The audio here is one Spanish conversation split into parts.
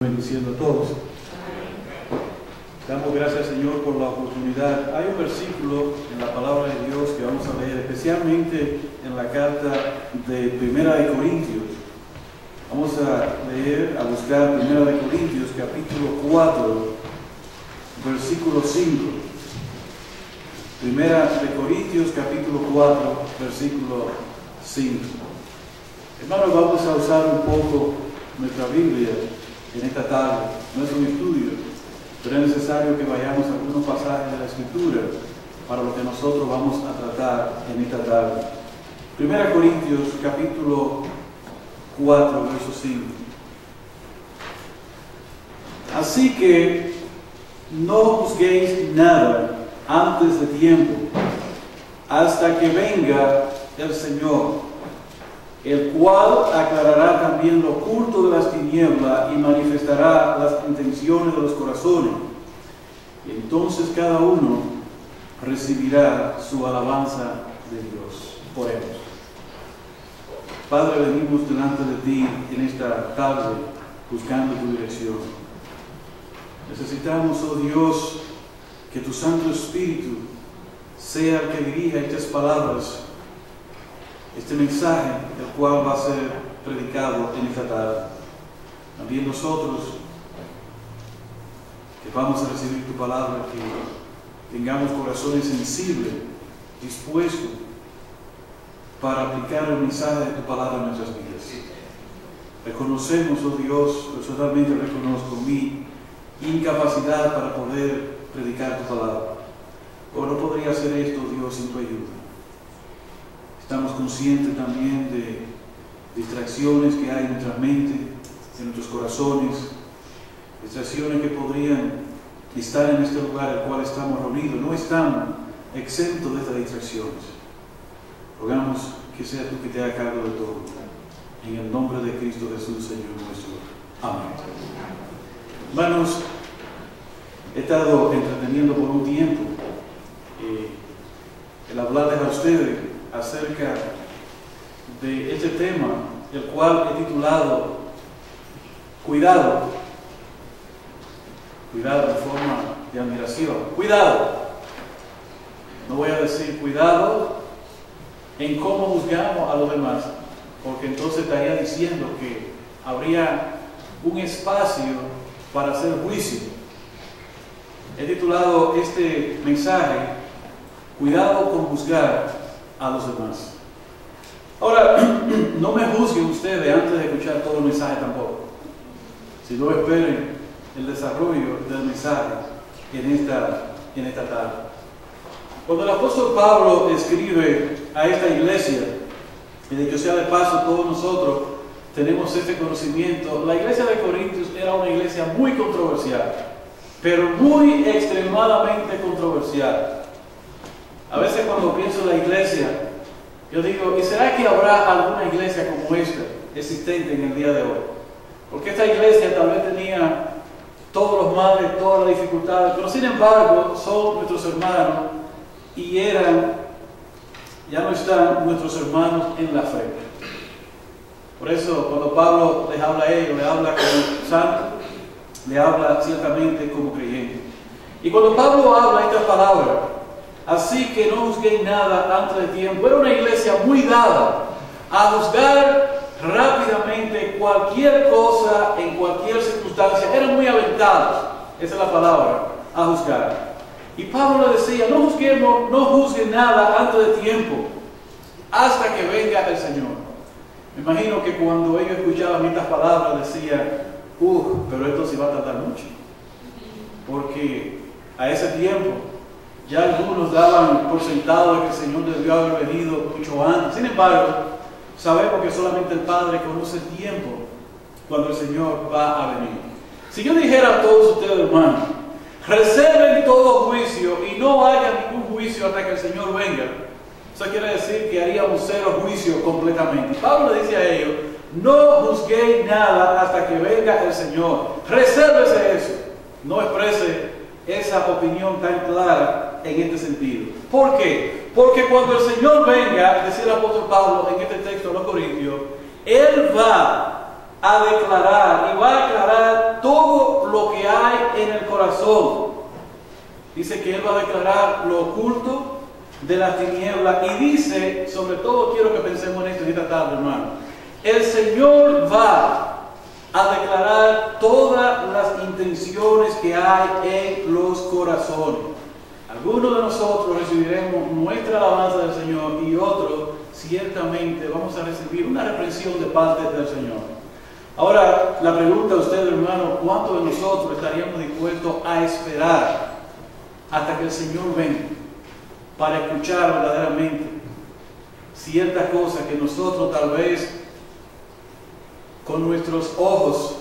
Bendiciendo a todos. Damos gracias, Señor, por la oportunidad. Hay un versículo en la palabra de Dios que vamos a leer, especialmente en la carta de Primera de Corintios. Vamos a leer, a buscar Primera de Corintios, capítulo 4, versículo 5. Primera de Corintios, capítulo 4, versículo 5. Hermanos, vamos a usar un poco nuestra Biblia en esta tarde. No es un estudio, pero es necesario que vayamos a algunos pasajes de la Escritura para lo que nosotros vamos a tratar en esta tarde. Primera Corintios capítulo 4, verso 5. Así que no juzguéis nada antes de tiempo, hasta que venga el Señor, el cual aclarará también lo oculto de las tinieblas y manifestará las intenciones de los corazones. Entonces cada uno recibirá su alabanza de Dios. Oremos. Padre, venimos delante de ti en esta tarde buscando tu dirección. Necesitamos, oh Dios, que tu Santo Espíritu sea el que dirija estas palabras, este mensaje, el cual va a ser predicado en esta tarde. También nosotros, que vamos a recibir tu palabra, que tengamos corazones sensibles, dispuestos para aplicar el mensaje de tu palabra en nuestras vidas. Reconocemos, oh Dios, personalmente reconozco mi incapacidad para poder predicar tu palabra. O no podría hacer esto, Dios, sin tu ayuda. Estamos conscientes también de distracciones que hay en nuestra mente, en nuestros corazones, distracciones que podrían estar en este lugar al cual estamos reunidos. No estamos exentos de estas distracciones. Rogamos que seas tú que te hagas cargo de todo. En el nombre de Cristo Jesús, Señor nuestro. Amén. Hermanos, he estado entreteniendo por un tiempo el hablarles a ustedes acerca de este tema, el cual he titulado Cuidado. Cuidado en forma de admiración. Cuidado. No voy a decir cuidado en cómo juzgamos a los demás, porque entonces estaría diciendo que habría un espacio para hacer juicio. He titulado este mensaje Cuidado con juzgar a los demás. Ahora, no me juzguen ustedes antes de escuchar todo el mensaje tampoco. Si no, esperen el desarrollo del mensaje en esta tarde. Cuando el apóstol Pablo escribe a esta iglesia, y de que sea de paso todos nosotros tenemos este conocimiento, la iglesia de Corintios era una iglesia muy controversial, pero muy extremadamente controversial. A veces cuando pienso en la iglesia, yo digo, ¿y será que habrá alguna iglesia como esta existente en el día de hoy? Porque esta iglesia tal vez tenía todos los males, todas las dificultades, pero sin embargo son nuestros hermanos y ya no están nuestros hermanos en la fe. Por eso cuando Pablo les habla a ellos, le habla como santo, le habla ciertamente como creyente. Y cuando Pablo habla esta palabra, así que no juzguéis nada antes de tiempo, era una iglesia muy dada a juzgar rápidamente cualquier cosa en cualquier circunstancia. Eran muy aventados, esa es la palabra, a juzgar. Y Pablo le decía, no juzguen nada antes de tiempo, hasta que venga el Señor. Me imagino que cuando ellos escuchaban estas palabras decían, pero esto sí va a tardar mucho, porque a ese tiempo ya algunos daban por sentado de que el Señor debió haber venido mucho antes. Sin embargo, sabemos que solamente el Padre conoce el tiempo cuando el Señor va a venir. Si yo dijera a todos ustedes, hermanos, reserven todo juicio y no hagan ningún juicio hasta que el Señor venga, eso quiere decir que haríamos cero juicio completamente. Y Pablo le dice a ellos, no juzguéis nada hasta que venga el Señor. Resérvese eso. No exprese esa opinión tan clara en este sentido. ¿Por qué? Porque cuando el Señor venga, decía el apóstol Pablo en este texto de los Corintios, Él va a declarar y va a aclarar todo lo que hay en el corazón. Dice que Él va a declarar lo oculto de las tinieblas y dice, sobre todo quiero que pensemos en esto esta tarde, hermano, el Señor va a declarar todas las intenciones que hay en los corazones. Algunos de nosotros recibiremos nuestra alabanza del Señor y otros ciertamente vamos a recibir una reprensión de parte del Señor. Ahora, la pregunta a usted, hermano, ¿cuántos de nosotros estaríamos dispuestos a esperar hasta que el Señor venga para escuchar verdaderamente ciertas cosas que nosotros tal vez con nuestros ojos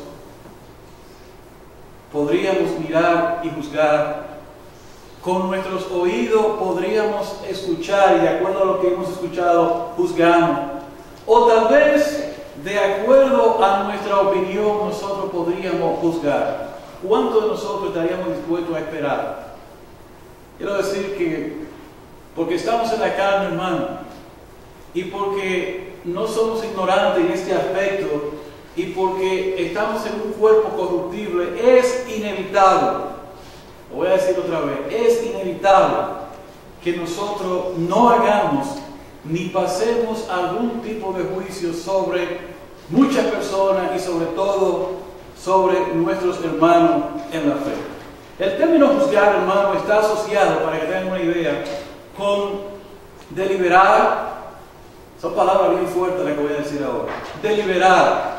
podríamos mirar y juzgar, con nuestros oídos podríamos escuchar y de acuerdo a lo que hemos escuchado juzgamos, o tal vez de acuerdo a nuestra opinión nosotros podríamos juzgar? ¿Cuántos de nosotros estaríamos dispuestos a esperar? Quiero decir que porque estamos en la carne, hermano, y porque no somos ignorantes en este aspecto, y porque estamos en un cuerpo corruptible, es inevitable, lo voy a decir otra vez, es inevitable que nosotros no hagamos ni pasemos algún tipo de juicio sobre muchas personas y sobre todo sobre nuestros hermanos en la fe. El término juzgar, hermano, está asociado, para que tengan una idea, con deliberar. Son palabras bien fuertes las que voy a decir ahora. Deliberar,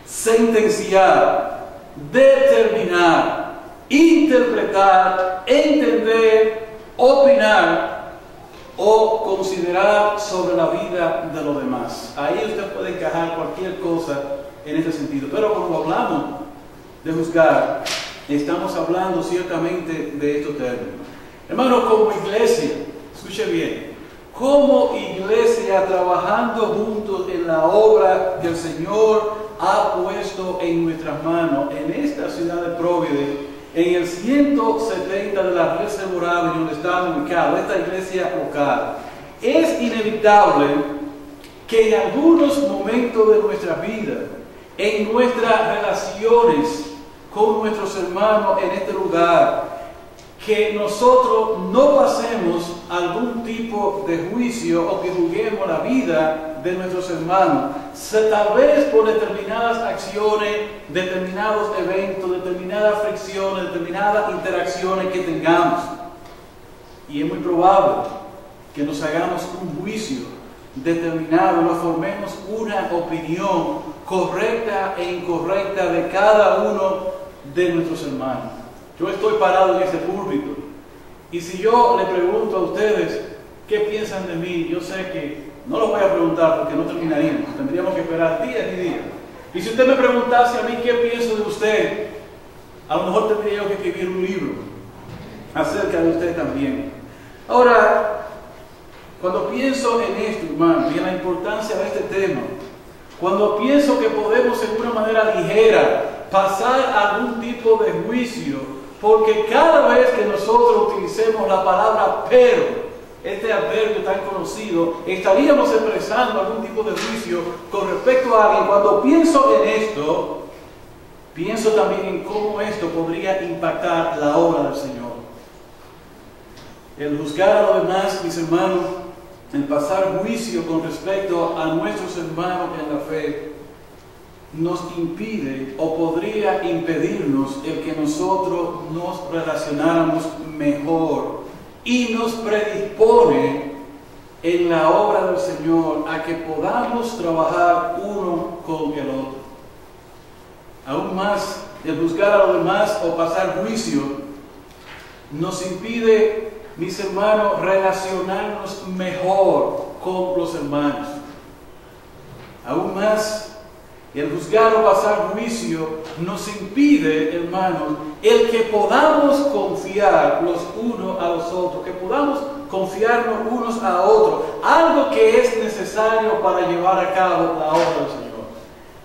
sentenciar, determinar, interpretar, entender, opinar o considerar sobre la vida de los demás. Ahí usted puede encajar cualquier cosa en ese sentido. Pero cuando hablamos de juzgar, estamos hablando ciertamente de estos términos. Hermanos, como iglesia, escuche bien, como iglesia trabajando juntos en la obra que el Señor ha puesto en nuestras manos, en esta ciudad de Providence, en el 170 de la Reservoir Avenue, donde estamos ubicados, esta iglesia local, es inevitable que en algunos momentos de nuestra vida, en nuestras relaciones con nuestros hermanos en este lugar, que nosotros no pasemos algún tipo de juicio o que juzguemos la vida de nuestros hermanos, tal vez por determinadas acciones, determinados eventos, determinadas fricciones, determinadas interacciones que tengamos. Y es muy probable que nos hagamos un juicio determinado, nos formemos una opinión correcta e incorrecta de cada uno de nuestros hermanos. Yo estoy parado en ese púlpito y si yo le pregunto a ustedes qué piensan de mí, yo sé que no lo voy a preguntar porque no terminaríamos, tendríamos que esperar días y días. Y si usted me preguntase a mí qué pienso de usted, a lo mejor tendría yo que escribir un libro acerca de usted también. Ahora, cuando pienso en esto, hermano, y en la importancia de este tema, cuando pienso que podemos en una manera ligera pasar algún tipo de juicio, porque cada vez que nosotros utilicemos la palabra pero, este adverbio tan conocido, estaríamos expresando algún tipo de juicio con respecto a alguien. Cuando pienso en esto, pienso también en cómo esto podría impactar la obra del Señor. El juzgar a los demás, mis hermanos, el pasar juicio con respecto a nuestros hermanos en la fe, nos impide o podría impedirnos el que nosotros nos relacionáramos mejor y nos predispone en la obra del Señor a que podamos trabajar uno con el otro. Aún más, el juzgar a los demás o pasar juicio nos impide, mis hermanos, relacionarnos mejor con los hermanos. Aún más, el juzgar o pasar juicio nos impide, hermanos, el que podamos confiar los unos a los otros, que podamos confiarnos unos a otros, algo que es necesario para llevar a cabo la obra del Señor.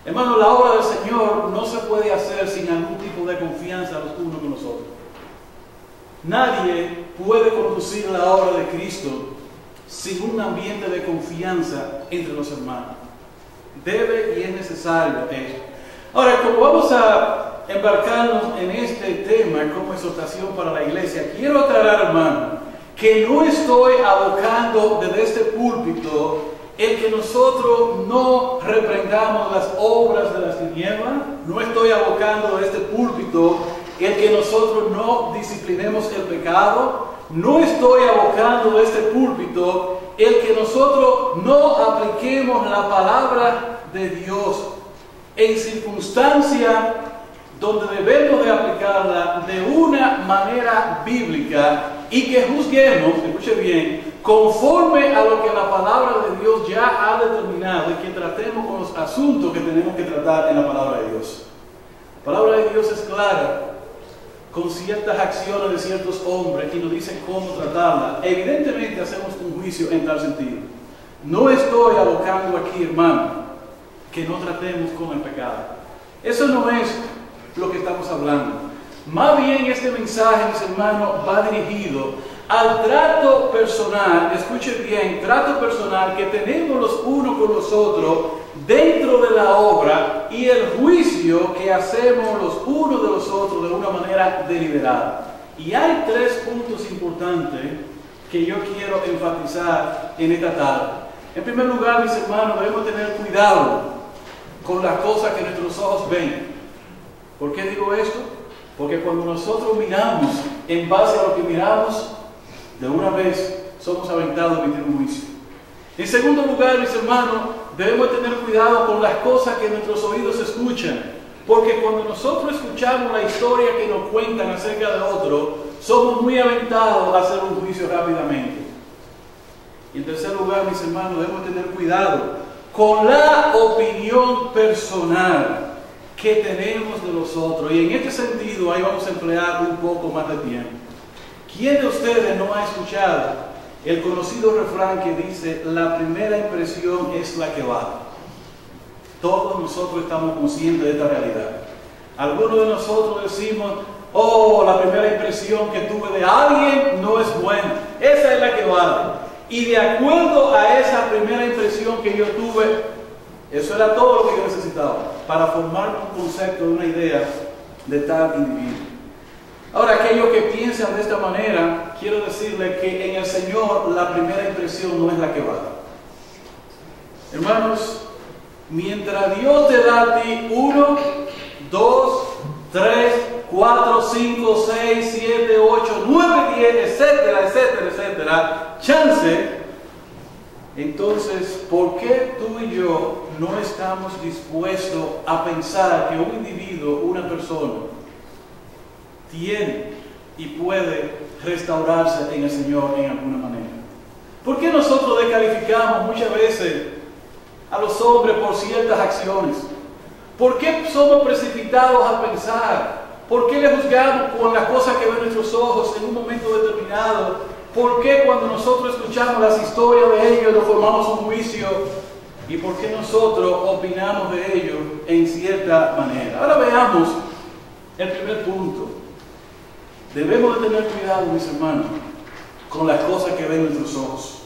Hermanos, la obra del Señor no se puede hacer sin algún tipo de confianza los unos con los otros. Nadie puede conducir la obra de Cristo sin un ambiente de confianza entre los hermanos. Debe y es necesario esto. Ahora, como vamos a embarcarnos en este tema como exhortación para la iglesia, quiero aclarar, hermano, que no estoy abocando desde este púlpito el que nosotros no reprendamos las obras de las tinieblas. No estoy abocando desde este púlpito el que nosotros no disciplinemos el pecado. No estoy abocando de este púlpito el que nosotros no apliquemos la palabra de Dios en circunstancias donde debemos de aplicarla de una manera bíblica y que juzguemos, escuche bien, conforme a lo que la palabra de Dios ya ha determinado, y que tratemos con los asuntos que tenemos que tratar en la palabra de Dios. La palabra de Dios es clara con ciertas acciones de ciertos hombres y nos dice cómo tratarla. Evidentemente hacemos un juicio en tal sentido. No estoy abocando aquí, hermano, que no tratemos con el pecado. Eso no es lo que estamos hablando. Más bien este mensaje, mis hermanos, va dirigido al trato personal, escuchen bien, trato personal que tenemos los unos con los otros dentro de la obra y el juicio que hacemos los unos de los otros de una manera deliberada. Y hay tres puntos importantes que yo quiero enfatizar en esta tarde. En primer lugar, mis hermanos, debemos tener cuidado con las cosas que nuestros ojos ven. ¿Por qué digo esto? Porque cuando nosotros miramos en base a lo que miramos, de una vez somos aventados a emitir un juicio. En segundo lugar, mis hermanos, debemos tener cuidado con las cosas que nuestros oídos escuchan. Porque cuando nosotros escuchamos la historia que nos cuentan acerca de otro, somos muy aventados a hacer un juicio rápidamente. Y en tercer lugar, mis hermanos, debemos tener cuidado con la opinión personal que tenemos de los otros. Y en este sentido, ahí vamos a emplear un poco más de tiempo. ¿Quién de ustedes no ha escuchado el conocido refrán que dice, la primera impresión es la que vale? Todos nosotros estamos conscientes de esta realidad. Algunos de nosotros decimos, oh, la primera impresión que tuve de alguien no es buena. Esa es la que vale. Y de acuerdo a esa primera impresión que yo tuve, eso era todo lo que yo necesitaba para formar un concepto, una idea de tal individuo. Ahora, aquellos que piensan de esta manera, quiero decirles que en el Señor la primera impresión no es la que vale. Hermanos, mientras Dios te da a ti 1, 2, 3, 4, 5, 6, 7, 8, 9, 10, etcétera, etcétera, etcétera, chance, entonces, ¿por qué tú y yo no estamos dispuestos a pensar que un individuo, una persona, tiene y puede restaurarse en el Señor en alguna manera? ¿Por qué nosotros descalificamos muchas veces a los hombres por ciertas acciones? ¿Por qué somos precipitados a pensar? ¿Por qué le juzgamos con las cosas que ven nuestros ojos en un momento determinado? ¿Por qué cuando nosotros escuchamos las historias de ellos nos formamos un juicio? ¿Y por qué nosotros opinamos de ellos en cierta manera? Ahora veamos el primer punto. Debemos de tener cuidado, mis hermanos, con las cosas que ven nuestros ojos.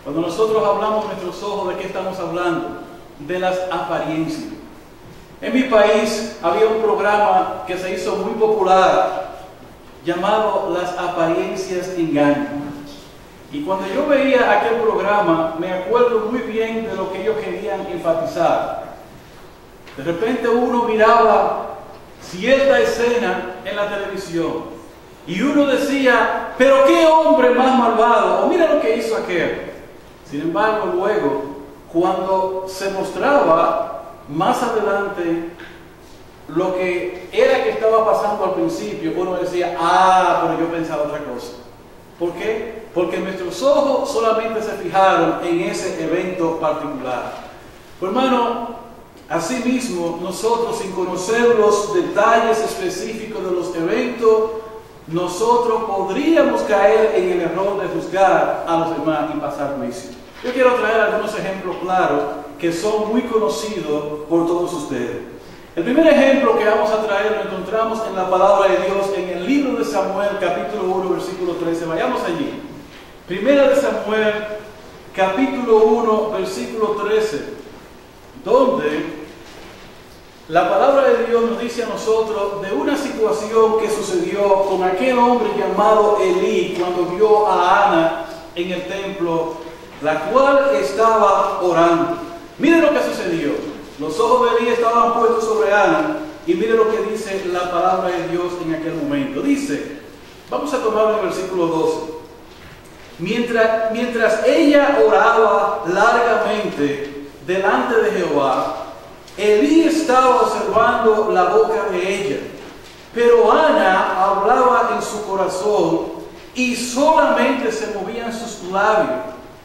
Cuando nosotros hablamos de nuestros ojos, ¿de qué estamos hablando? De las apariencias. En mi país había un programa que se hizo muy popular llamado Las apariencias engañan. Y cuando yo veía aquel programa, me acuerdo muy bien de lo que ellos querían enfatizar. De repente uno miraba cierta escena en la televisión y uno decía, pero qué hombre más malvado, o mira lo que hizo aquel. Sin embargo, luego, cuando se mostraba más adelante lo que era que estaba pasando al principio, uno decía, pero yo pensaba otra cosa. ¿Por qué? Porque nuestros ojos solamente se fijaron en ese evento particular. Pues, hermano, asimismo, nosotros, sin conocer los detalles específicos de los eventos, nosotros podríamos caer en el error de juzgar a los demás y pasar juicio. Yo quiero traer algunos ejemplos claros que son muy conocidos por todos ustedes. El primer ejemplo que vamos a traer lo encontramos en la palabra de Dios en el libro de Samuel, capítulo 1, versículo 13. Vayamos allí. Primera de Samuel, capítulo 1, versículo 13, donde La palabra de Dios nos dice a nosotros de una situación que sucedió con aquel hombre llamado Elí cuando vio a Ana en el templo, la cual estaba orando. Miren lo que sucedió. Los ojos de Elí estaban puestos sobre Ana y miren lo que dice la palabra de Dios en aquel momento. Dice, vamos a tomarlo en el versículo 12. Mientras ella oraba largamente delante de Jehová, Elí estaba observando la boca de ella, pero Ana hablaba en su corazón y solamente se movían sus labios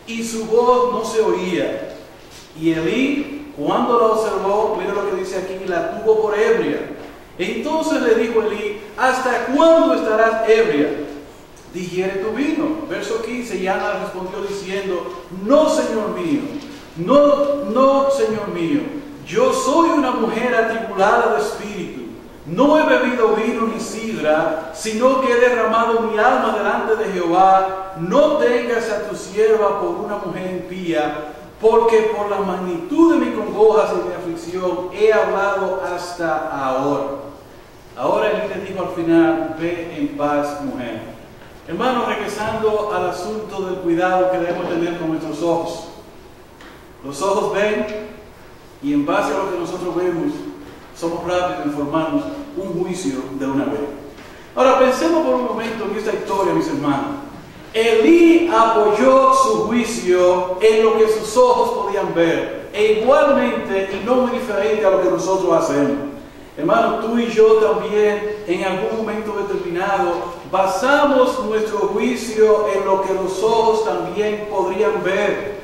y su voz no se oía. Y Elí, cuando la observó, mira lo que dice aquí, la tuvo por ebria. Entonces le dijo Elí, ¿hasta cuándo estarás ebria? Digiere tu vino. Verso 15, y Ana respondió diciendo, no, Señor mío, no, Señor mío. Yo soy una mujer atribulada de espíritu. No he bebido vino ni sidra, sino que he derramado mi alma delante de Jehová. No tengas a tu sierva por una mujer impía, porque por la magnitud de mi congojas y de mi aflicción he hablado hasta ahora. Ahora Elí le dijo al final, ve en paz, mujer. Hermanos, regresando al asunto del cuidado que debemos tener con nuestros ojos. Los ojos ven, y en base a lo que nosotros vemos, somos rápidos en formarnos un juicio de una vez. Ahora pensemos por un momento en esta historia, mis hermanos. Elí apoyó su juicio en lo que sus ojos podían ver, e igualmente, y no muy diferente a lo que nosotros hacemos. Hermano, tú y yo también, en algún momento determinado, basamos nuestro juicio en lo que los ojos también podrían ver.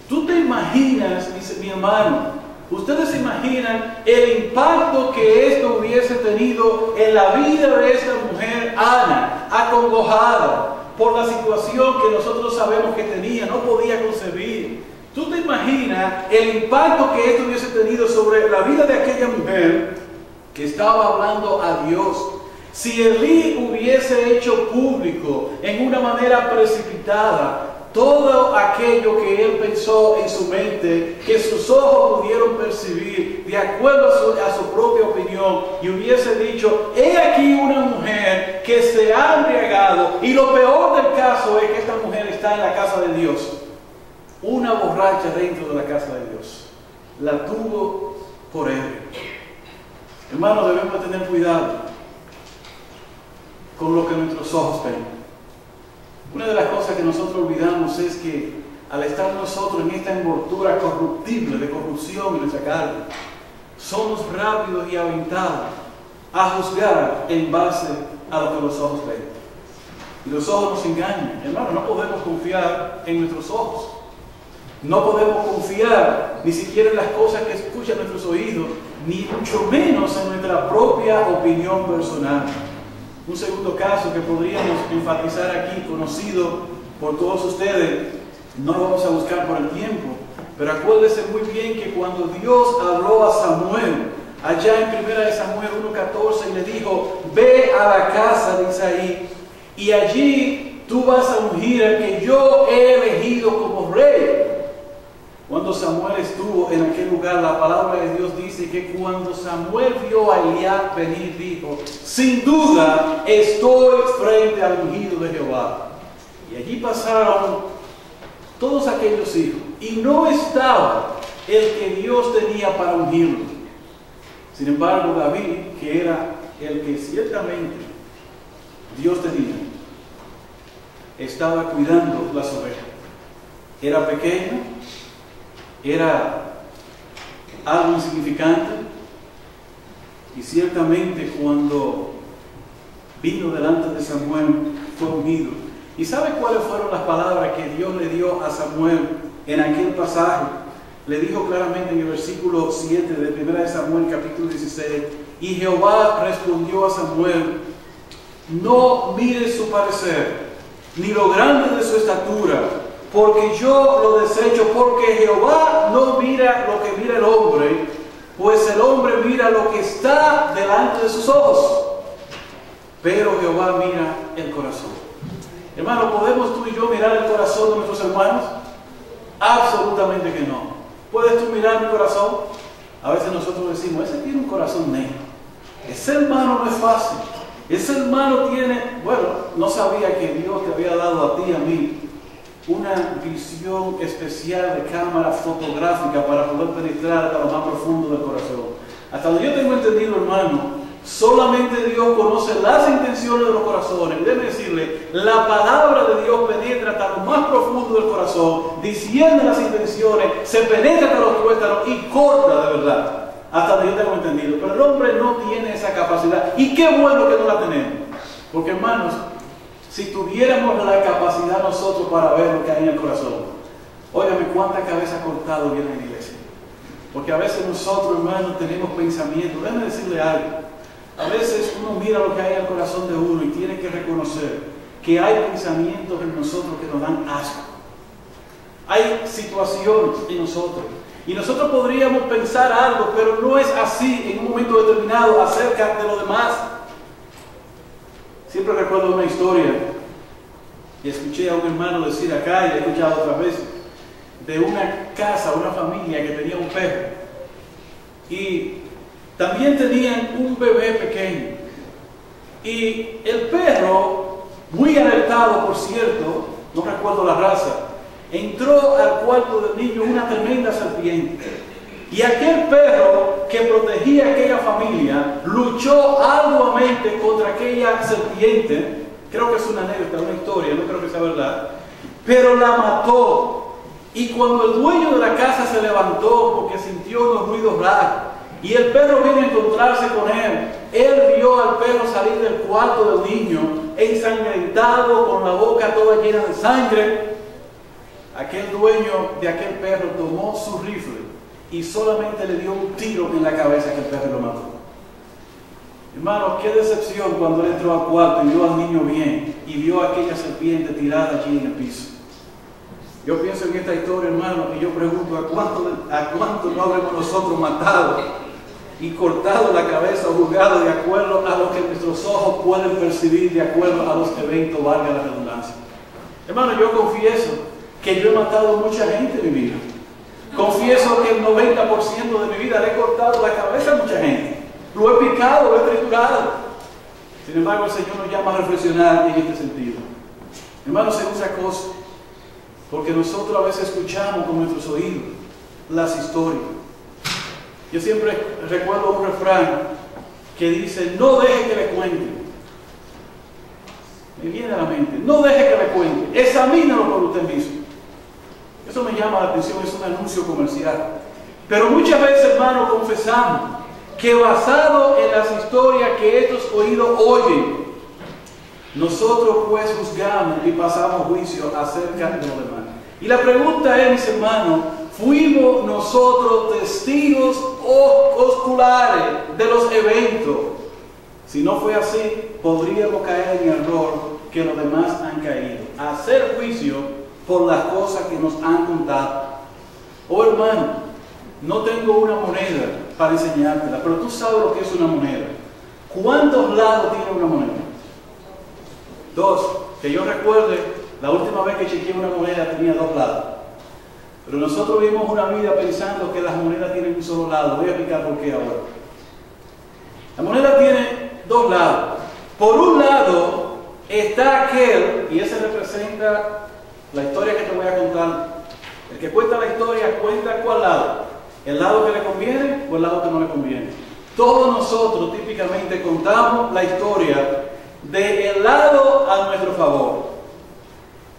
Tú te imaginas, dice mi hermano, ustedes se imaginan el impacto que esto hubiese tenido en la vida de esta mujer, Ana, acongojada por la situación que nosotros sabemos que tenía, no podía concebir. Tú te imaginas el impacto que esto hubiese tenido sobre la vida de aquella mujer que estaba hablando a Dios. Si Elí hubiese hecho público en una manera precipitada todo aquello que él pensó en su mente, que sus ojos pudieron percibir de acuerdo a su propia opinión, y hubiese dicho, he aquí una mujer que se ha embriagado, y lo peor del caso es que esta mujer está en la casa de Dios, una borracha dentro de la casa de Dios, la tuvo por él. Hermanos, debemos tener cuidado con lo que nuestros ojos ven. Una de las cosas que nosotros olvidamos es que al estar nosotros en esta envoltura corruptible de corrupción y nuestra carne, somos rápidos y aventados a juzgar en base a lo que los ojos ven. Y los ojos nos engañan. Hermano, no podemos confiar en nuestros ojos. No podemos confiar ni siquiera en las cosas que escuchan nuestros oídos, ni mucho menos en nuestra propia opinión personal. Un segundo caso que podríamos enfatizar aquí, conocido por todos ustedes, no lo vamos a buscar por el tiempo, pero acuérdense muy bien que cuando Dios habló a Samuel, allá en 1 Samuel 1:14, y le dijo, ve a la casa de Isaí, y allí tú vas a ungir al que yo he elegido como rey. Cuando Samuel estuvo en aquel lugar, la palabra de Dios dice que cuando Samuel vio a Eliab venir, dijo, sin duda estoy frente al ungido de Jehová. Y allí pasaron todos aquellos hijos, y no estaba el que Dios tenía para ungirlo. Sin embargo, David, que era el que ciertamente Dios tenía, estaba cuidando las ovejas. Era pequeño, era algo insignificante, y ciertamente cuando vino delante de Samuel fue ungido. ¿Y sabe cuáles fueron las palabras que Dios le dio a Samuel en aquel pasaje? Le dijo claramente en el versículo 7 de 1 Samuel capítulo 16, y Jehová respondió a Samuel, no mires su parecer, ni lo grande de su estatura, porque yo lo desecho, porque Jehová no mira lo que mira el hombre, pues el hombre mira lo que está delante de sus ojos, pero Jehová mira el corazón. Hermano, ¿podemos tú y yo mirar el corazón de nuestros hermanos? Absolutamente que no. ¿Puedes tú mirar mi corazón? A veces nosotros decimos, ese tiene un corazón negro. Ese hermano no es fácil. Ese hermano tiene, bueno, no sabía que Dios te había dado a ti y a mí una visión especial de cámara fotográfica para poder penetrar a lo más profundo del corazón. Hasta donde yo tengo entendido, hermano, solamente Dios conoce las intenciones de los corazones. Déjeme decirle, la palabra de Dios penetra hasta lo más profundo del corazón, discierne las intenciones, se penetra hasta los tuétanos y corta de verdad. Hasta donde yo tengo entendido. Pero el hombre no tiene esa capacidad. Y qué bueno que no la tenemos. Porque, hermanos, si tuviéramos la capacidad nosotros para ver lo que hay en el corazón, óigame, cuánta cabeza cortada viene en la iglesia. Porque a veces nosotros, hermanos, tenemos pensamientos. Déjame decirle algo. A veces uno mira lo que hay en el corazón de uno y tiene que reconocer que hay pensamientos en nosotros que nos dan asco. Hay situaciones en nosotros. Y nosotros podríamos pensar algo, pero no es así en un momento determinado acerca de lo demás. Siempre recuerdo una historia y escuché a un hermano decir acá y he escuchado otra vez de una casa, una familia que tenía un perro y también tenían un bebé pequeño y el perro, muy alertado por cierto, no recuerdo la raza, entró al cuarto del niño una tremenda serpiente. Y aquel perro que protegía a aquella familia luchó arduamente contra aquella serpiente. Creo que es una anécdota, una historia, no creo que sea verdad. Pero la mató. Y cuando el dueño de la casa se levantó porque sintió unos ruidos raros y el perro vino a encontrarse con él vio al perro salir del cuarto del niño ensangrentado, con la boca toda llena de sangre. Aquel dueño de aquel perro tomó su rifle y solamente le dio un tiro en la cabeza que el perro lo mató. Hermano, qué decepción cuando él entró al cuarto y vio al niño bien y vio a aquella serpiente tirada allí en el piso. Yo pienso en esta historia, hermano, y yo pregunto, ¿a cuánto no habremos nosotros matado y cortado la cabeza o juzgado de acuerdo a lo que nuestros ojos pueden percibir, de acuerdo a los eventos, valga la redundancia? Hermano, yo confieso que yo he matado a mucha gente en mi vida. Confieso que el 90% de mi vida le he cortado la cabeza a mucha gente. Lo he picado, lo he triturado. Sin embargo, el Señor nos llama a reflexionar en este sentido. Hermanos, según esa cosa, porque nosotros a veces escuchamos con nuestros oídos las historias. Yo siempre recuerdo un refrán que dice, no deje que le cuenten. Me viene a la mente, no deje que le cuenten, examínalo por usted mismo. Eso me llama la atención, es un anuncio comercial. Pero muchas veces, hermano, confesamos que basado en las historias que estos oídos oyen, nosotros pues juzgamos y pasamos juicio acerca de lo demás. Y la pregunta es, mis hermanos, ¿fuimos nosotros testigos oculares de los eventos? Si no fue así, podríamos caer en el error que los demás han caído, hacer juicio por las cosas que nos han contado. Oh hermano, no tengo una moneda para enseñártela, pero tú sabes lo que es una moneda. ¿Cuántos lados tiene una moneda? 2. Que yo recuerde, la última vez que chequeé una moneda tenía 2 lados. Pero nosotros vivimos una vida pensando que las monedas tienen un solo lado. Voy a explicar por qué ahora. La moneda tiene 2 lados. Por un lado está aquel, y ese representa la historia que te voy a contar. El que cuenta la historia cuenta ¿cuál lado? ¿El lado que le conviene o el lado que no le conviene? Todos nosotros típicamente contamos la historia del lado a nuestro favor.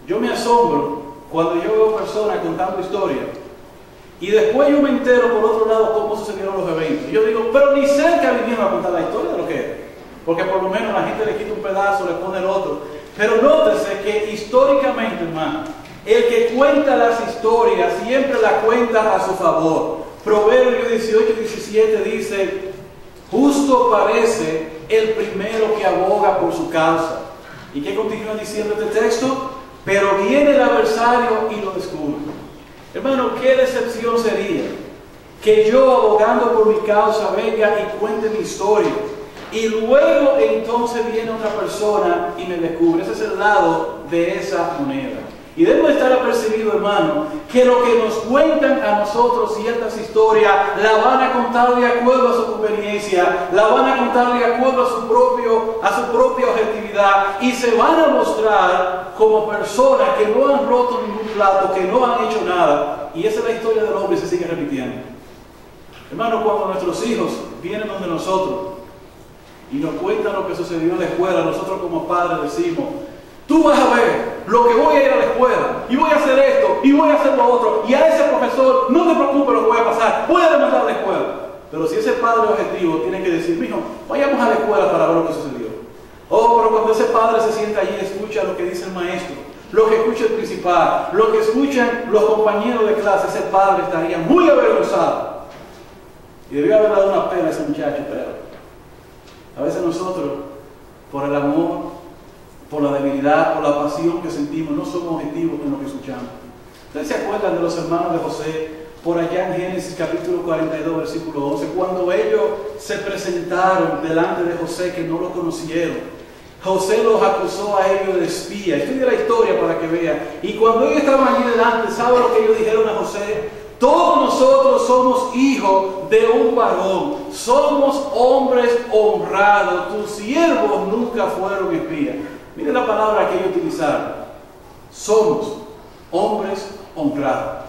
Yo me asombro cuando yo veo personas contando historias y después yo me entero por otro lado cómo sucedieron los eventos. Yo digo, pero ni cerca vinieron a contar la historia de lo que es, porque por lo menos la gente le quita un pedazo, le pone el otro. Pero nótese que históricamente, hermano, el que cuenta las historias siempre la cuenta a su favor. Proverbios 18:17 dice, justo parece el primero que aboga por su causa. ¿Y qué continúa diciendo este texto? Pero viene el adversario y lo descubre. Hermano, qué decepción sería que yo, abogando por mi causa, venga y cuente mi historia y luego entonces viene otra persona y me descubre. Ese es el lado de esa moneda. Y debemos estar apercibidos, hermano, que lo que nos cuentan a nosotros ciertas historias, la van a contar de acuerdo a su conveniencia, la van a contar de acuerdo a su propia objetividad, y se van a mostrar como personas que no han roto ningún plato, que no han hecho nada. Y esa es la historia del hombre y se sigue repitiendo. Hermano, cuando nuestros hijos vienen donde nosotros y nos cuentan lo que sucedió en la escuela, nosotros como padres decimos: tú vas a ver lo que voy a ir a la escuela, y voy a hacer esto, y voy a hacer lo otro, y a ese profesor no te preocupes lo que voy a pasar, voy a demandar a la escuela. Pero si ese padre objetivo tiene que decir: mijo, vayamos a la escuela para ver lo que sucedió. Oh, pero cuando ese padre se sienta allí y escucha lo que dice el maestro, lo que escucha el principal, lo que escuchan los compañeros de clase, ese padre estaría muy avergonzado. Y debió haber dado una pena a ese muchacho, pero a veces nosotros, por el amor, por la debilidad, por la pasión que sentimos, no somos objetivos en lo que escuchamos. ¿Ustedes se acuerdan de los hermanos de José, por allá en Génesis capítulo 42, versículo 11, cuando ellos se presentaron delante de José, que no lo conocieron? José los acusó a ellos de espía. Estudia la historia para que vean. Y cuando ellos estaban allí delante, ¿sabe lo que ellos dijeron a José? Todos nosotros somos hijos de un varón, somos hombres honrados, tus siervos nunca fueron espías. Mire la palabra que ellos utilizaron: somos hombres honrados.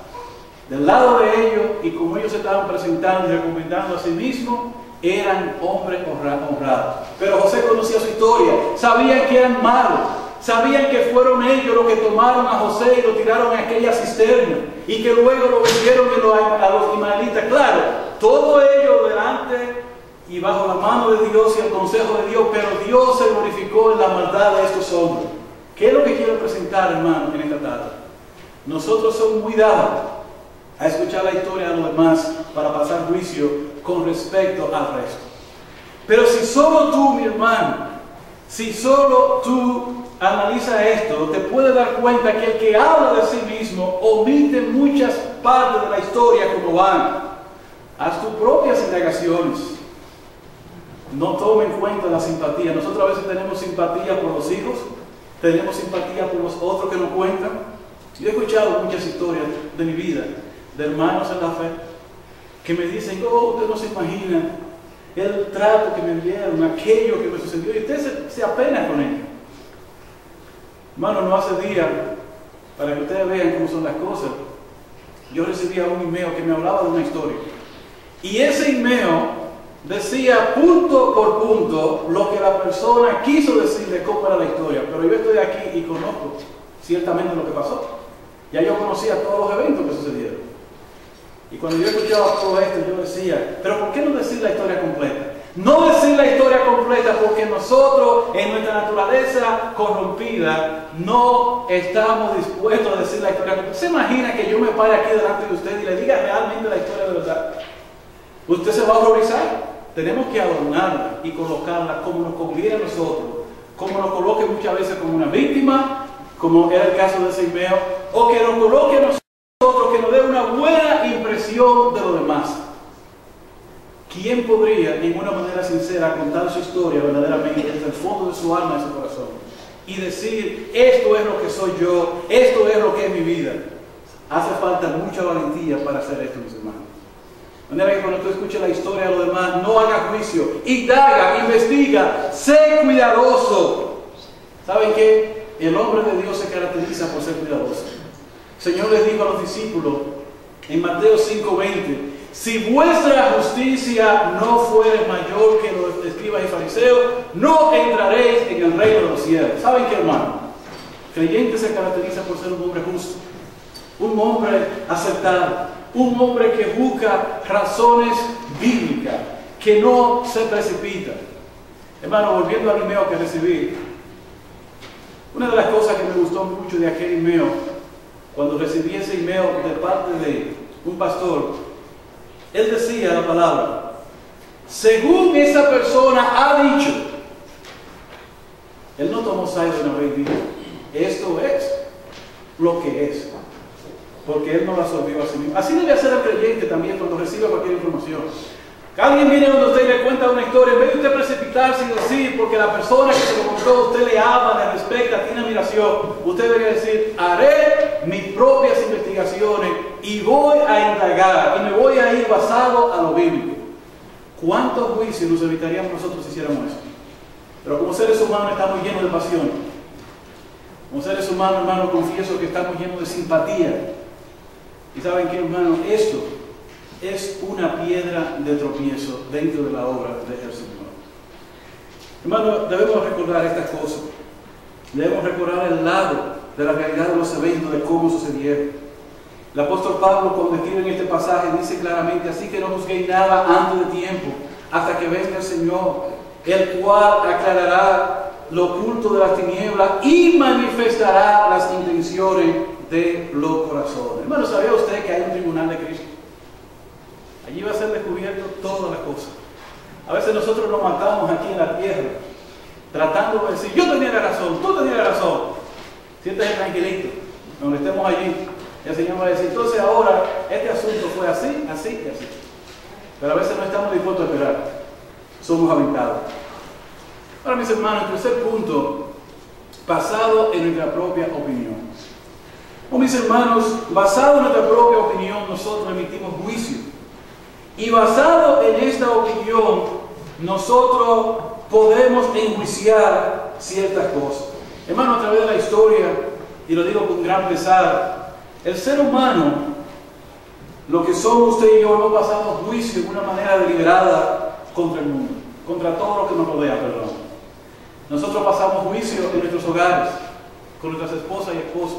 Del lado de ellos, y como ellos se estaban presentando y recomendando a sí mismos, eran hombres honrados. Pero José conocía su historia, sabían que eran malos, sabían que fueron ellos los que tomaron a José y lo tiraron en aquella cisterna, y que luego lo vendieron a los ismaelitas. Claro, todo ello delante y bajo la mano de Dios y el consejo de Dios, pero Dios se glorificó en la maldad de estos hombres. ¿Qué es lo que quiero presentar, hermano, en esta tarde? Nosotros somos muy dados a escuchar la historia de los demás para pasar juicio con respecto al resto. Pero si solo tú, mi hermano, si solo tú analizas esto, te puedes dar cuenta que el que habla de sí mismo omite muchas partes de la historia como van. Haz tus propias indagaciones. No tome en cuenta la simpatía. Nosotros a veces tenemos simpatía por los hijos, tenemos simpatía por los otros que nos cuentan. Yo he escuchado muchas historias de mi vida, de hermanos en la fe, que me dicen: oh, usted no se imagina el trato que me dieron, aquello que me sucedió, y usted se apena con ello. Hermano, no hace días, para que ustedes vean cómo son las cosas, yo recibía un email que me hablaba de una historia, y ese email decía punto por punto lo que la persona quiso decirle cómo era la historia. Pero yo estoy aquí y conozco ciertamente lo que pasó. Ya yo conocía todos los eventos que sucedieron. Y cuando yo escuchaba todo esto, yo decía: pero ¿por qué no decir la historia completa? No decir la historia completa porque nosotros, en nuestra naturaleza corrompida, no estamos dispuestos a decir la historia completa. ¿Se imagina que yo me pare aquí delante de usted y le diga realmente la historia de verdad? Usted se va a horrorizar. Tenemos que adornarla y colocarla como nos conviene a nosotros, como nos coloque muchas veces como una víctima, como era el caso de ese email, o que nos coloque a nosotros, que nos dé una buena impresión de los demás. ¿Quién podría, en una manera sincera, contar su historia verdaderamente desde el fondo de su alma y su corazón y decir: esto es lo que soy yo, esto es lo que es mi vida? Hace falta mucha valentía para hacer esto, mis hermanos. De manera que cuando tú escuches la historia de los demás, no hagas juicio, indaga, investiga, sé cuidadoso. ¿Saben qué? El hombre de Dios se caracteriza por ser cuidadoso. El Señor les dijo a los discípulos en Mateo 5:20: si vuestra justicia no fuere mayor que los escribas y fariseos, no entraréis en el reino de los cielos. ¿Saben qué, hermano? Creyente se caracteriza por ser un hombre justo, un hombre acertado, un hombre que busca razones bíblicas, que no se precipita. Hermano, volviendo al email que recibí, una de las cosas que me gustó mucho de aquel email, cuando recibí ese email de parte de un pastor, él decía la palabra: según esa persona ha dicho. Él no tomó side de una vez y dijo: esto es lo que es, porque él no la absorbió a sí mismo. Así debe hacer el creyente también cuando reciba cualquier información. Alguien viene donde usted y le cuenta una historia, en vez de usted precipitarse y decir, porque la persona que se lo contó, usted le ama, le respeta, tiene admiración, usted debería decir, haré mis propias investigaciones y voy a indagar, y me voy a ir basado a lo bíblico. ¿Cuántos juicios nos evitaríamos nosotros si hiciéramos eso? Pero como seres humanos estamos llenos de pasión. Como seres humanos, hermano, confieso que estamos llenos de simpatía. Y ¿saben qué, hermano? Esto es una piedra de tropiezo dentro de la obra del Señor. Hermano, debemos recordar estas cosas. Debemos recordar el lado de la realidad de los eventos, de cómo sucedieron. El apóstol Pablo, cuando escribe en este pasaje, dice claramente, así que no juzguéis nada antes de tiempo, hasta que venga el Señor, el cual aclarará lo oculto de las tinieblas y manifestará las intenciones de los corazones. Hermano, ¿sabía usted que hay un tribunal de Cristo? Allí va a ser descubierto todas las cosas. A veces nosotros nos matamos aquí en la tierra, tratando de decir, yo tenía la razón, tú tenías la razón. Siéntese tranquilito, donde estemos allí. El Señor va a decir, entonces ahora este asunto fue así, así y así. Pero a veces no estamos dispuestos a esperar. Somos aventados. Ahora, mis hermanos, el tercer punto, basado en nuestra propia opinión. Mis hermanos, basado en nuestra propia opinión, nosotros emitimos juicio. Y basado en esta opinión, nosotros podemos enjuiciar ciertas cosas. Hermano, a través de la historia, y lo digo con gran pesar, el ser humano, lo que somos usted y yo, hemos pasado juicio de una manera deliberada contra el mundo, contra todo lo que nos rodea, perdón. Nosotros pasamos juicio en nuestros hogares, con nuestras esposas y esposos.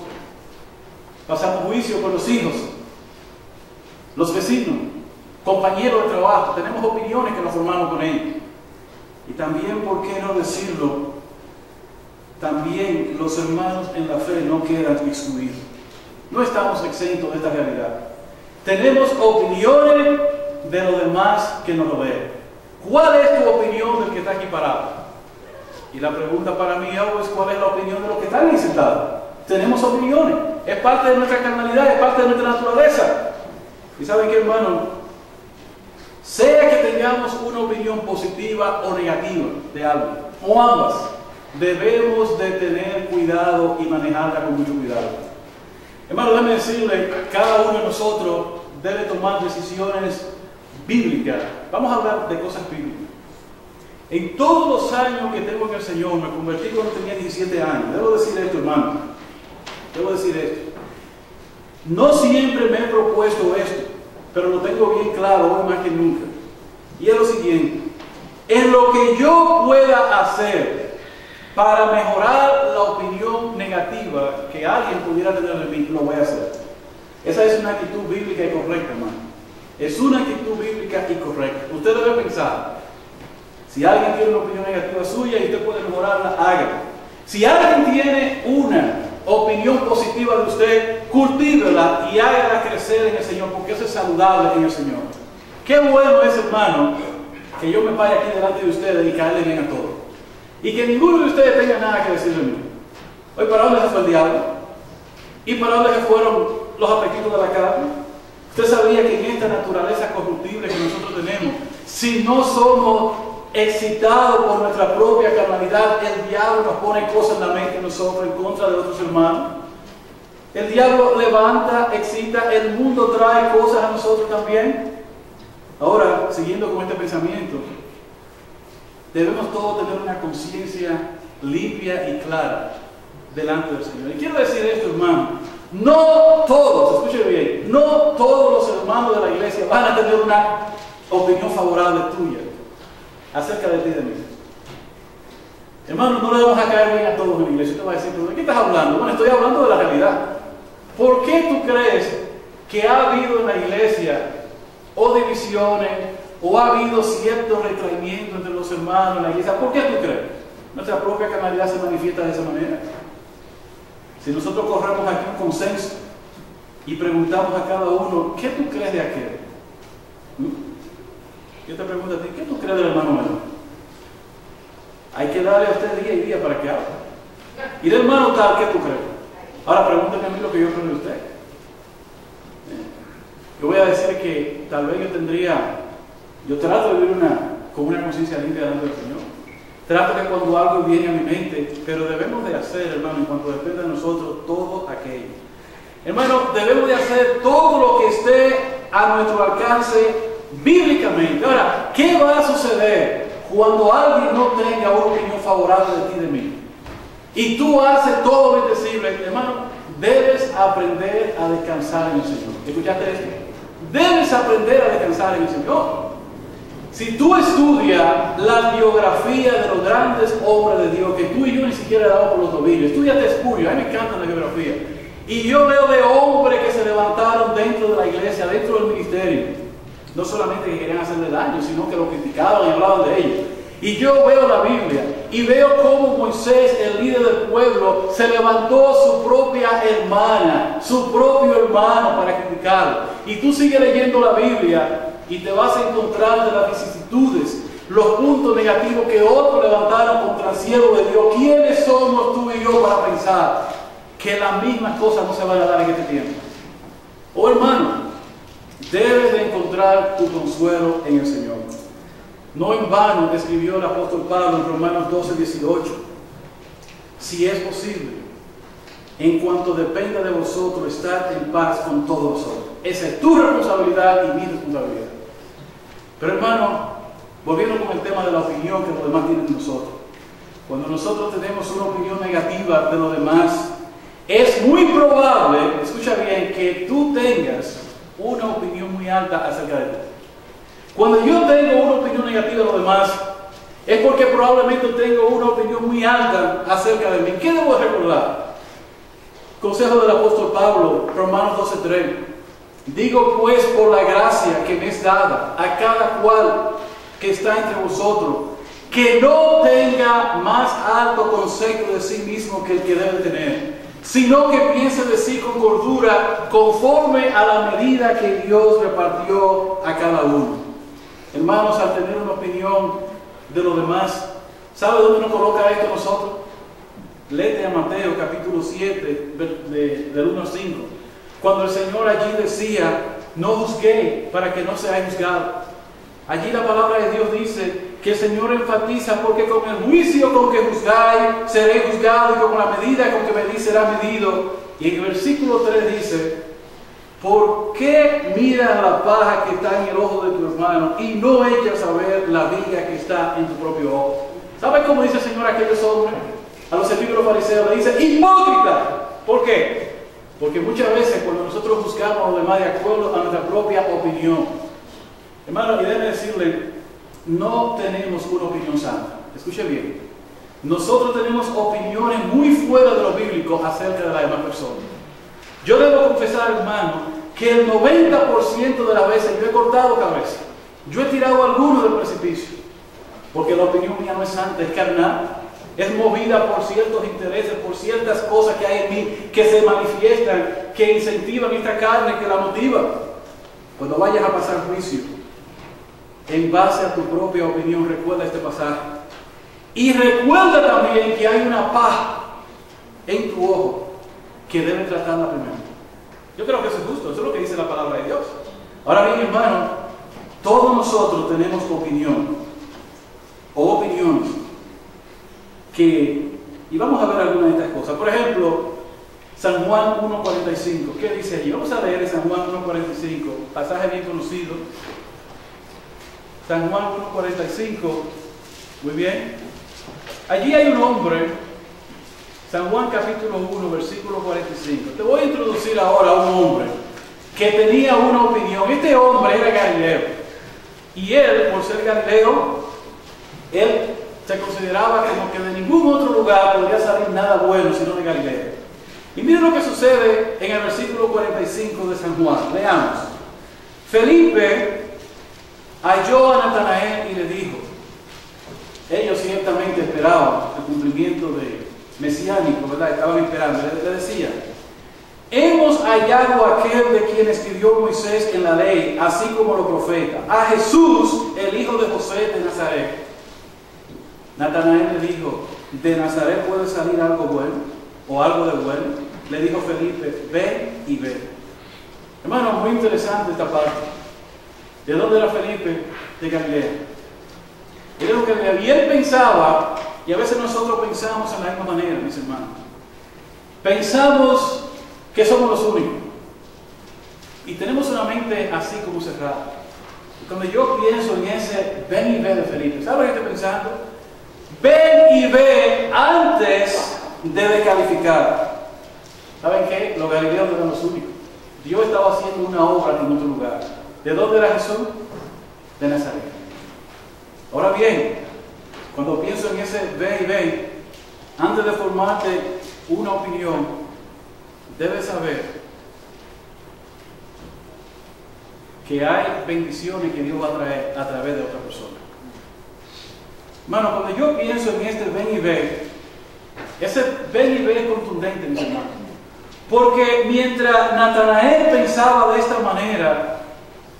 Pasamos juicio con los hijos, los vecinos, compañeros de trabajo. Tenemos opiniones que nos formamos con ellos. Y también, ¿por qué no decirlo? También los hermanos en la fe no quedan excluidos. No estamos exentos de esta realidad. Tenemos opiniones de los demás que nos rodean. ¿Cuál es tu opinión del que está aquí parado? Y la pregunta para mí es, ¿cuál es la opinión de los que están ahí sentados? Tenemos opiniones. Es parte de nuestra carnalidad, es parte de nuestra naturaleza. ¿Y saben qué, hermano? Sea que tengamos una opinión positiva o negativa de algo, o ambas, debemos de tener cuidado y manejarla con mucho cuidado. Hermano, déjeme decirle, cada uno de nosotros debe tomar decisiones bíblicas. Vamos a hablar de cosas bíblicas. En todos los años que tengo en el Señor, me convertí cuando tenía 17 años. Debo decir esto, hermano. Debo decir esto. No siempre me he propuesto esto, pero lo tengo bien claro hoy más que nunca. Y es lo siguiente. En lo que yo pueda hacer para mejorar la opinión negativa que alguien pudiera tener de mí, lo voy a hacer. Esa es una actitud bíblica y correcta, hermano. Es una actitud bíblica y correcta. Usted debe pensar, si alguien tiene una opinión negativa suya y usted puede mejorarla, hágalo. Si alguien tiene una opinión positiva de usted, cultívela y hágala crecer en el Señor, porque eso es saludable en el Señor. Qué bueno es, hermano, que yo me pare aquí delante de ustedes y caerle bien a todos. Y que ninguno de ustedes tenga nada que decir de mí. Hoy, ¿para dónde se fue el diablo? ¿Y para dónde se fueron los apetitos de la carne? Usted sabía que en esta naturaleza corruptible que nosotros tenemos, si no somos excitados por nuestra propia carnalidad, el diablo nos pone cosas en la mente de nosotros en contra de otros hermanos. El diablo levanta, excita, el mundo trae cosas a nosotros también. Ahora, siguiendo con este pensamiento, debemos todos tener una conciencia limpia y clara delante del Señor. Y quiero decir esto, hermano, no todos, escuchen bien, no todos los hermanos de la iglesia van a tener una opinión favorable tuya acerca de ti y de mí. Hermano, no le vamos a caer bien a todos en la iglesia. Usted va a decir, ¿de qué estás hablando? Bueno, estoy hablando de la realidad. ¿Por qué tú crees que ha habido en la iglesia o divisiones, o ha habido cierto retraimiento entre los hermanos en la iglesia? ¿Por qué tú crees? Nuestra propia carnalidad se manifiesta de esa manera. Si nosotros corremos aquí un consenso y preguntamos a cada uno, ¿qué tú crees de aquel? Yo te pregunto a ti, ¿qué tú crees del hermano menor? Hay que darle a usted día y día para que hable. Y del hermano tal, ¿qué tú crees? Ahora pregúntame a mí lo que yo creo de usted. Yo voy a decir que tal vez yo tendría Yo trato de vivir con una conciencia limpia delante del Señor. Trato que cuando algo viene a mi mente, pero debemos de hacer, hermano, en cuanto depende de nosotros, todo aquello. Hermano, debemos de hacer todo lo que esté a nuestro alcance bíblicamente. Ahora, ¿qué va a suceder cuando alguien no tenga una opinión favorable de ti y de mí? Y tú haces todo lo indecible, hermano, debes aprender a descansar en el Señor. ¿Escuchaste esto? Debes aprender a descansar en el Señor. Si tú estudias la biografía de los grandes hombres de Dios, que tú y yo ni siquiera le damos por los tobillos, estudiate Espurio, a mí me encanta la biografía. Y yo veo de hombres que se levantaron dentro de la iglesia, dentro del ministerio. No solamente que querían hacerle daño, sino que lo criticaban y hablaban de ellos. Y yo veo la Biblia y veo cómo Moisés, el líder del pueblo, se levantó su propia hermana, su propio hermano para criticarlo. Y tú sigues leyendo la Biblia y te vas a encontrar de las vicisitudes, los puntos negativos que otros levantaron contra el siervo de Dios. ¿Quiénes somos tú y yo para pensar que las mismas cosas no se van a dar en este tiempo? Oh hermano, debes de encontrar tu consuelo en el Señor. No en vano escribió el apóstol Pablo en Romanos 12:18. Si es posible, en cuanto dependa de vosotros, estar en paz con todos vosotros. Esa es tu responsabilidad y mi responsabilidad. Pero hermano, volviendo con el tema de la opinión que los demás tienen de nosotros. Cuando nosotros tenemos una opinión negativa de los demás, es muy probable, escucha bien, que tú tengas una opinión muy alta acerca de ti. Cuando yo tengo una opinión negativa de los demás, es porque probablemente tengo una opinión muy alta acerca de mí. ¿Qué debo recordar? Consejo del apóstol Pablo, Romanos 12:3. Digo pues por la gracia que me es dada a cada cual que está entre vosotros, que no tenga más alto concepto de sí mismo que el que debe tener, sino que piense de sí con cordura, conforme a la medida que Dios repartió a cada uno. Hermanos, al tener una opinión de los demás, ¿sabe dónde nos coloca esto nosotros? Léete a Mateo capítulo 7, del 1 al 5. Cuando el Señor allí decía, no juzguéis para que no seáis juzgados. Allí la palabra de Dios dice que el Señor enfatiza, porque con el juicio con que juzgáis, seréis juzgados, y con la medida con que medís, será medido. Y en el versículo 3 dice, ¿por qué miras la paja que está en el ojo de tu hermano y no echas a ver la viga que está en tu propio ojo? ¿Sabes cómo dice el Señor a aquellos hombres? A los escribas fariseos le dice, hipócrita. ¿Por qué? Porque muchas veces cuando nosotros buscamos a los demás de acuerdo a nuestra propia opinión, hermano, y déjeme decirle, no tenemos una opinión santa. Escuche bien. Nosotros tenemos opiniones muy fuera de lo bíblico acerca de las demás personas. Yo debo confesar, hermano, que el 90% de las veces yo he cortado cabeza. Yo he tirado a alguno del precipicio. Porque la opinión mía no es santa, es carnal. Es movida por ciertos intereses, por ciertas cosas que hay en mí, que se manifiestan, que incentivan esta carne, que la motivan. Cuando vayas a pasar juicio, en base a tu propia opinión, recuerda este pasaje. Y recuerda también que hay una paja en tu ojo que debe tratarla primero. Yo creo que eso es justo, eso es lo que dice la palabra de Dios. Ahora bien, hermano, todos nosotros tenemos opinión o opiniones y vamos a ver algunas de estas cosas. Por ejemplo, San Juan 1:45. ¿Qué dice allí? Vamos a leer San Juan 1:45, pasaje bien conocido. San Juan 1:45. Muy bien. Allí hay un hombre, San Juan capítulo 1, versículo 45. Te voy a introducir ahora a un hombre que tenía una opinión. Este hombre era Galileo. Y él, por ser Galileo, él se consideraba como que de ningún otro lugar podría salir nada bueno sino de Galilea. Y miren lo que sucede en el versículo 45 de San Juan. Leamos. Felipe halló a Natanael y le dijo, ellos ciertamente esperaban el cumplimiento de mesiánico, ¿verdad? Estaban esperando. Le decía, hemos hallado a aquel de quien escribió Moisés en la ley, así como los profetas, a Jesús, el hijo de José de Nazaret. Natanael le dijo, ¿de Nazaret puede salir algo bueno o algo de bueno? Le dijo Felipe, ven y ve. Hermano, muy interesante esta parte. ¿De dónde era Felipe? De Galilea. Él era de Galilea. Y él pensaba, y a veces nosotros pensamos en la misma manera, mis hermanos. Pensamos que somos los únicos. Y tenemos una mente así como cerrada. Y cuando yo pienso en ese ven y ve de Felipe, ¿sabes lo que estoy pensando? Ven y ve antes de descalificar. ¿Saben qué? Los galileos no eran los únicos. Dios estaba haciendo una obra en otro lugar. ¿De dónde era Jesús? De Nazaret. Ahora bien, cuando pienso en ese ve y ve, antes de formarte una opinión, debes saber que hay bendiciones que Dios va a traer a través de otra persona. Hermano, cuando yo pienso en este ven y ve, ese ven y ve es contundente, mis hermanos. Porque mientras Natanael pensaba de esta manera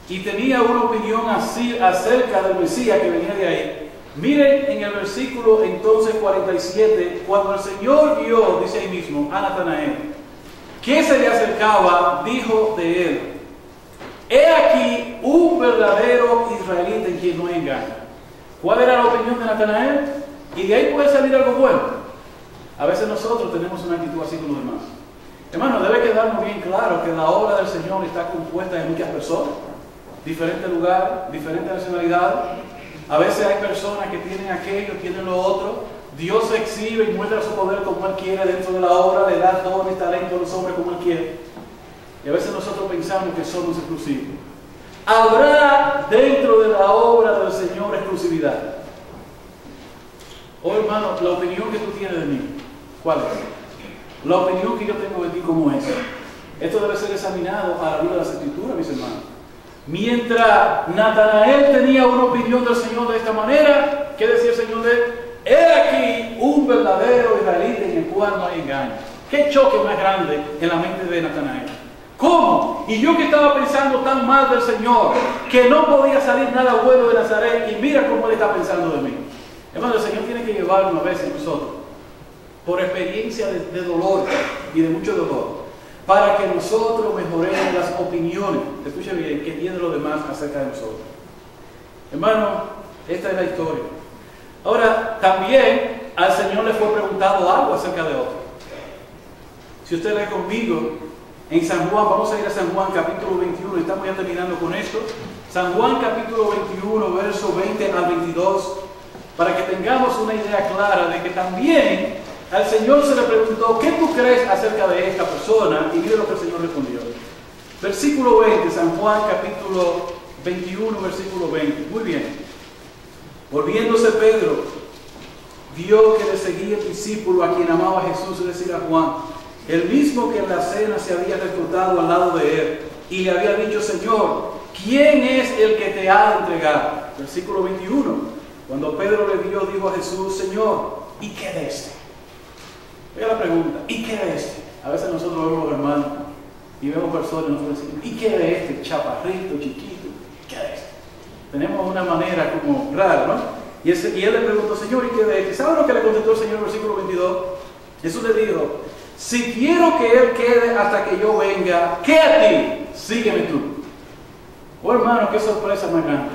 y tenía una opinión así acerca del Mesías que venía de ahí, miren en el versículo entonces 47, cuando el Señor vio, dice ahí mismo, a Natanael, que se le acercaba, dijo de él: he aquí un verdadero israelita en quien no hay engaño. ¿Cuál era la opinión de Natanael? Y de ahí puede salir algo bueno. A veces nosotros tenemos una actitud así con los demás. Hermano, debe quedarnos bien claro que la obra del Señor está compuesta de muchas personas, diferentes lugares, diferentes nacionalidades. A veces hay personas que tienen aquello, tienen lo otro. Dios se exhibe y muestra su poder como Él quiere dentro de la obra, le da dones y talentos a los hombres como Él quiere. Y a veces nosotros pensamos que somos exclusivos. Habrá dentro de la obra del Señor exclusividad. Oh hermano, la opinión que tú tienes de mí, ¿cuál es? La opinión que yo tengo de ti, ¿cómo es? Esto debe ser examinado a la luz de las Escrituras, mis hermanos. Mientras Natanael tenía una opinión del Señor de esta manera, ¿qué decía el Señor de él? He aquí un verdadero israelita en el cual no hay engaño. ¿Qué choque más grande en la mente de Natanael? ¿Cómo? Y yo que estaba pensando tan mal del Señor, que no podía salir nada bueno de Nazaret, y mira cómo Él está pensando de mí. Hermano, el Señor tiene que llevarnos a veces nosotros, por experiencia de dolor y de mucho dolor, para que nosotros mejoremos las opiniones, escuchen bien, que tienen los demás acerca de nosotros. Hermano, esta es la historia. Ahora, también al Señor le fue preguntado algo acerca de otro. Si usted lee conmigo, en San Juan, vamos a ir a San Juan capítulo 21, estamos ya terminando con esto. San Juan capítulo 21, verso 20 al 22, para que tengamos una idea clara de que también al Señor se le preguntó, ¿qué tú crees acerca de esta persona? Y mire lo que el Señor respondió. Versículo 20, San Juan capítulo 21, versículo 20. Muy bien. Volviéndose Pedro, vio que le seguía el discípulo a quien amaba Jesús, es decir, a Juan, el mismo que en la cena se había reclutado al lado de él, y le había dicho: Señor, ¿quién es el que te ha de entregar? Versículo 21. Cuando Pedro le vio, dijo a Jesús: Señor, ¿y qué de este? Oiga la pregunta, ¿y qué de este? A veces nosotros vemos a los hermanos y vemos personas y nosotros decimos: ¿y qué de este? Chaparrito, chiquito, ¿qué de este? Tenemos una manera como rara, ¿no? Y él le preguntó: Señor, ¿y qué de este? ¿Sabe lo que le contestó el Señor en versículo 22? Jesús le dijo: si quiero que él quede hasta que yo venga, ¿qué a ti? Sígueme tú. Oh hermano, qué sorpresa más grande.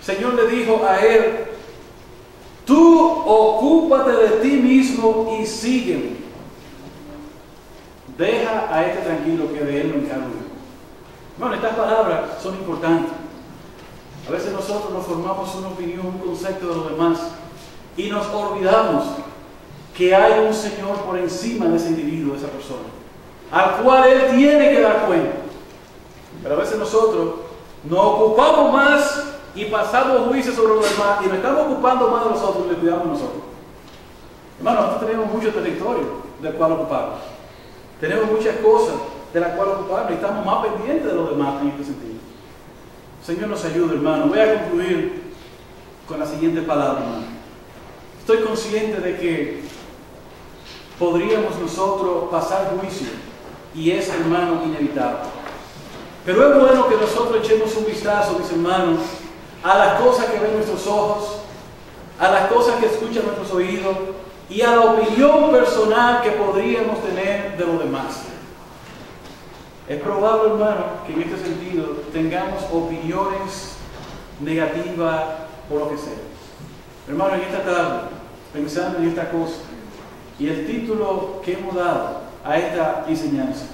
El Señor le dijo a él: tú ocúpate de ti mismo y sígueme. Deja a este tranquilo que de él no encargo yo. Bueno, estas palabras son importantes. A veces nosotros nos formamos una opinión, un concepto de los demás y nos olvidamos que hay un Señor por encima de ese individuo, de esa persona, al cual Él tiene que dar cuenta. Pero a veces nosotros nos ocupamos más y pasamos juicios sobre los demás y nos estamos ocupando más de nosotros y le cuidamos nosotros. Hermano, nosotros tenemos mucho territorio del cual ocuparnos. Tenemos muchas cosas de las cuales ocuparnos y estamos más pendientes de los demás en este sentido. Señor nos ayude, hermano. Voy a concluir con la siguiente palabra, hermano. Estoy consciente de que podríamos nosotros pasar juicio y es, hermano, inevitable. Pero es bueno que nosotros echemos un vistazo, mis hermanos, a las cosas que ven nuestros ojos, a las cosas que escuchan nuestros oídos y a la opinión personal que podríamos tener de los demás. Es probable, hermano, que en este sentido tengamos opiniones negativas o lo que sea. Hermano, en esta tarde, pensando en esta cosa, y el título que hemos dado a esta enseñanza,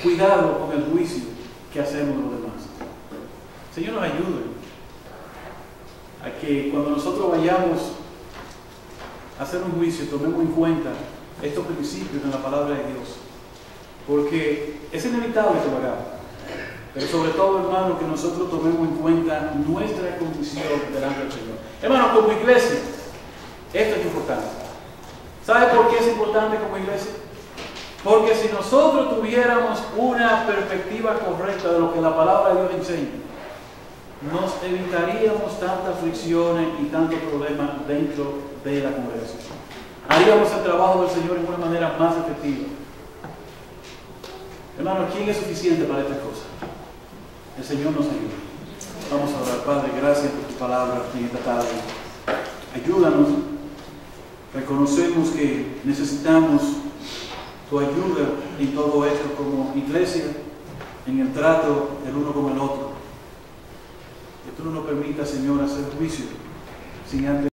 cuidado con el juicio que hacemos de los demás. Señor, nos ayude a que cuando nosotros vayamos a hacer un juicio, tomemos en cuenta estos principios en la palabra de Dios. Porque es inevitable que lo hagamos. Pero sobre todo, hermano, que nosotros tomemos en cuenta nuestra condición delante del Señor. Hermano, como iglesia, esto es importante. ¿Sabe por qué es importante como iglesia? Porque si nosotros tuviéramos una perspectiva correcta de lo que la palabra de Dios enseña, nos evitaríamos tantas fricciones y tantos problemas dentro de la congregación. Haríamos el trabajo del Señor de una manera más efectiva. Hermano, ¿quién es suficiente para estas cosas? El Señor nos ayuda. Vamos a orar. Padre, gracias por tu palabra en esta tarde. Ayúdanos. Reconocemos que necesitamos tu ayuda en todo esto como iglesia, en el trato el uno con el otro. Que tú no nos permitas, Señor, hacer juicio sin antes